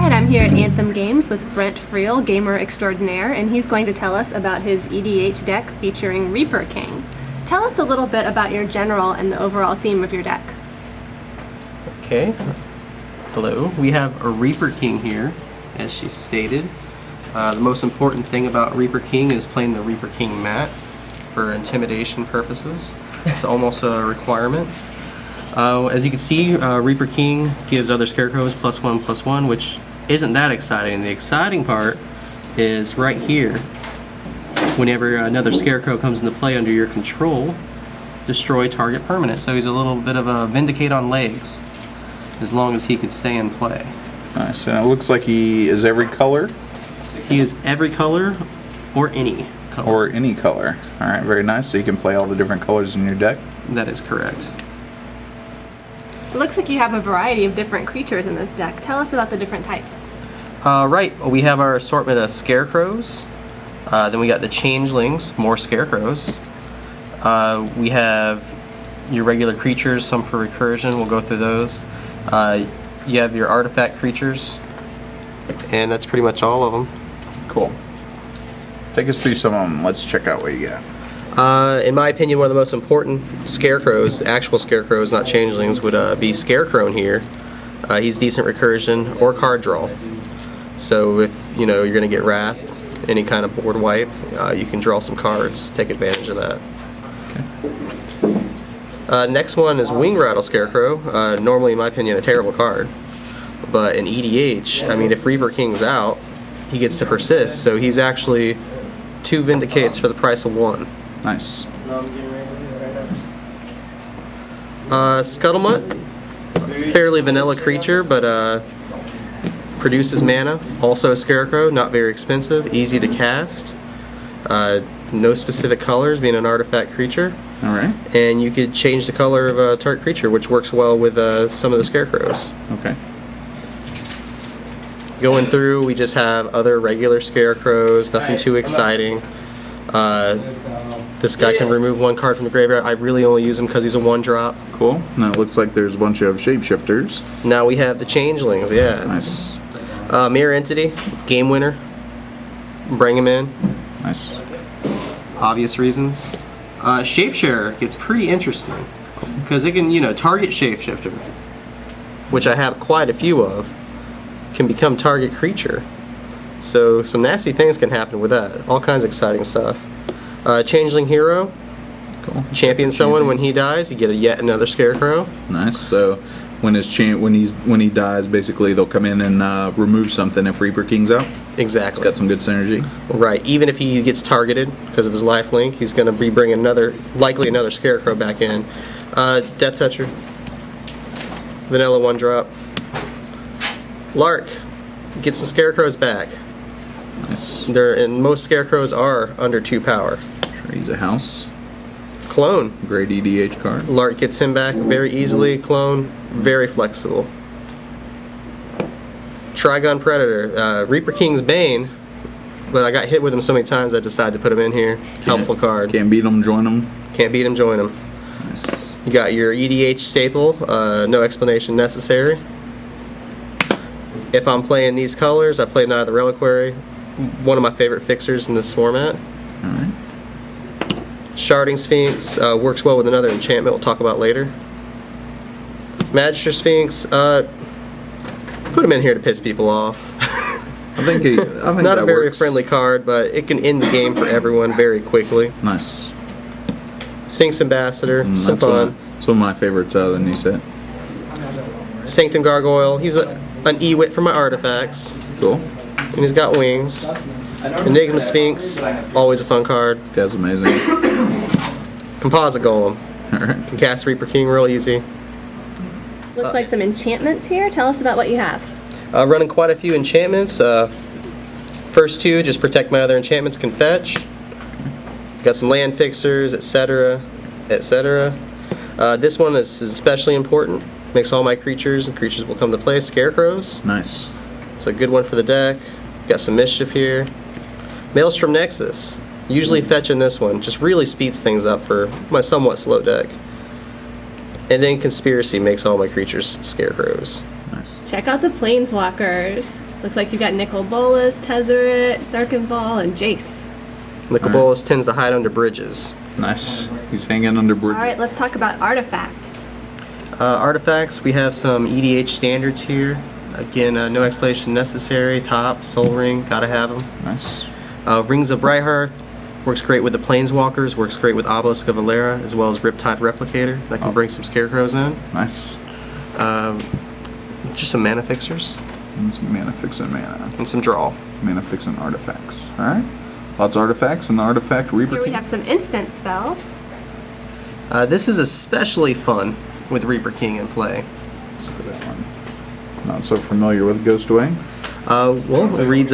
Alright, I'm here at Anthem Games with Brent Friel, gamer extraordinaire, and he's going to tell us about his EDH deck featuring Reaper King. Tell us a little bit about your general and the overall theme of your deck. Okay. Hello. We have a Reaper King here, as she stated. The most important thing about Reaper King is playing the Reaper King mat for intimidation purposes. It's almost a requirement. As you can see, Reaper King gives other scarecrows +1/+1, which isn't that exciting. The exciting part is right here. Whenever another scarecrow comes into play under your control, destroy target permanent. So he's a little bit of a vindicate on legs, as long as he can stay in play. Nice. And it looks like he is every color? He is every color or any color. Or any color. Alright, very nice. So you can play all the different colors in your deck? That is correct. It looks like you have a variety of different creatures in this deck. Tell us about the different types. Right, well, we have our assortment of scarecrows. Then we got the changelings, more scarecrows. We have your regular creatures, some for recursion. We'll go through those. You have your artifact creatures, and that's pretty much all of them. Cool. Take us through some of them. Let's check out what you got. In my opinion, one of the most important scarecrows, actual scarecrows, not changelings, would be Scarecrow in here. He's decent recursion or card draw. So if you're going to get Wrath, any kind of board wipe, you can draw some cards, take advantage of that. Okay. Next one is Wing Rattle Scarecrow. Normally, in my opinion, a terrible card. But in EDH, I mean, if Reaper King's out, he gets to persist. So he's actually 2 Vindicates for the price of 1. Nice. Scuttlemutt, fairly vanilla creature, but produces mana. Also a scarecrow, not very expensive, easy to cast. No specific colors, being an artifact creature. Alright. And you could change the color of a target creature, which works well with some of the scarecrows. Okay. Going through, we just have other regular scarecrows, nothing too exciting. This guy can remove 1 card from the graveyard. I really only use him because he's a 1-drop. Cool. Now it looks like there's a bunch of shapeshifters. Now we have the changelings, yeah. Nice. Mirror Entity, game winner. Bring him in. Nice. Obvious reasons. Shapeshare gets pretty interesting because it can, target shapeshifter, which I have quite a few of, can become target creature. So some nasty things can happen with that. All kinds of exciting stuff. Changeling Hero. Cool. Champion someone. When he dies, you get yet another scarecrow. Nice. So when he dies, basically they'll come in and remove something if Reaper King's out. Exactly. It's got some good synergy. Right. Even if he gets targeted because of his lifelink, he's going to be bringing likely another scarecrow back in. Death Toucher. Vanilla 1-drop. Lark. Get some scarecrows back. Nice. And most scarecrows are under 2 power. He's a house. Clone. Great EDH card. Lark gets him back very easily. Clone, very flexible. Trigon Predator. Reaper King's Bane, but I got hit with him so many times I decided to put him in here. Helpful card. Can't beat him, join him. Can't beat him, join him. Nice. You got your EDH staple. No explanation necessary. If I'm playing these colors, I play Knight of the Reliquary. One of my favorite fixers in this format. Alright. Sharding Sphinx works well with another enchantment we'll talk about later. Magister Sphinx, put him in here to piss people off. I think not a very works. friendly card, but it can end the game for everyone very quickly. Nice. Sphinx Ambassador, some That's fun. It's one of my favorites out of the new set. Sanctum Gargoyle, he's an Ewit for my artifacts. Cool. And he's got wings. Enigma Sphinx, always a fun card. This guy's amazing. Composite Golem, Alright. can cast Reaper King real easy. Looks like some enchantments here. Tell us about what you have. Running quite a few enchantments. First 2, just protect my other enchantments, can fetch. Got some land fixers, etc., etc. This one is especially important. Makes all my creatures, and creatures will come to play. Scarecrows. Nice. It's a good one for the deck. Got some mischief here. Maelstrom Nexus. Usually fetching this one. Just really speeds things up for my somewhat slow deck. And then Conspiracy makes all my creatures scarecrows. Nice. Check out the Planeswalkers. Looks like you've got Nicol Bolas, Tezzeret, Sarkenball, and Jace. Nicol Bolas tends to hide under bridges. Nice. He's hanging under bridges. All right, let's talk about artifacts. Artifacts, we have some EDH standards here. Again, no explanation necessary. Top, Soul Ring, gotta have them. Nice. Rings of Brighthearth, works great with the Planeswalkers, works great with Obelisk of Valera, as well as Riptide Replicator. That can bring some Scarecrows in. Nice. Just some mana fixers. And some mana fixing mana. And some draw. Mana fixing artifacts. Alright. Lots of artifacts and the artifact Reaper Here we King. have some instant spells. This is especially fun with Reaper King in play. Let's put that one. Not so familiar with Ghostway. Well, it reads,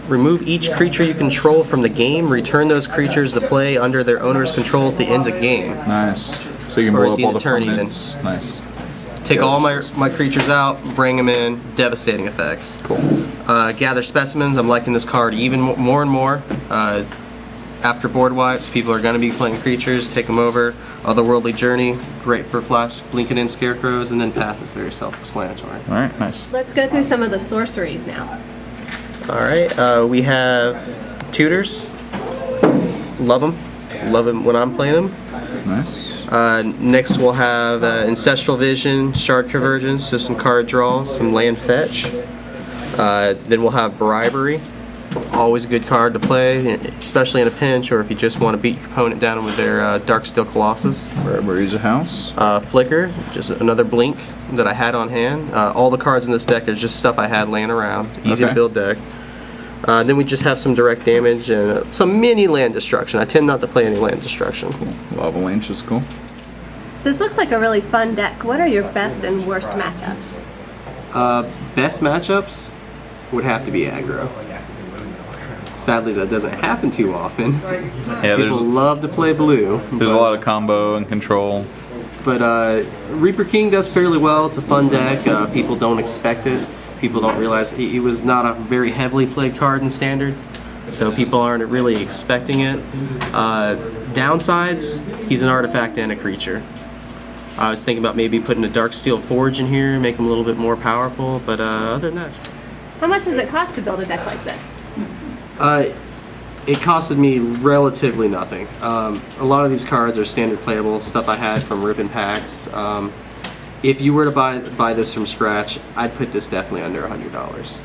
remove each creature you control from the game, return those creatures to play under their owner's control at the end of the game. Nice. So you can Or blow at up the all end the of turn permanents. Nice. Take all my creatures out, bring them in, devastating effects. Cool. Gather specimens, I'm liking this card even more and more. After board wipes, people are going to be playing creatures, take them over. Otherworldly Journey, great for flash, blinking in Scarecrows, and then Path is very self-explanatory. Alright, nice. Let's go through some of the sorceries now. Alright, we have Tutors. Love them. Love them when I'm playing them. Nice. Next we'll have Ancestral Vision, Shard Convergence, just some card draw, some land fetch. Then we'll have Bribery. Always a good card to play, especially in a pinch or if you just want to beat your opponent down with their Darksteel Colossus. Bribery's a house. Flicker, just another blink that I had on hand. All the cards in this deck are just stuff I had laying around. Easy to build deck. Then we just have some direct damage and some mini land destruction. I tend not to play any land destruction. Cool. Avalanche is cool. This looks like a really fun deck. What are your best and worst matchups? Best matchups would have to be aggro. Sadly, that doesn't happen too often. Yeah, People love to play blue. there's a lot of combo and control. But Reaper King does fairly well. It's a fun deck. People don't expect it. People don't realize he was not a very heavily played card in Standard, so people aren't really expecting it. Downsides, he's an artifact and a creature. I was thinking about maybe putting a Darksteel Forge in here, make him a little bit more powerful, but other than that. How much does it cost to build a deck like this? It costed me relatively nothing. A lot of these cards are standard playable, stuff I had from ribbon packs. If you were to buy this from scratch, I'd put this definitely under $100.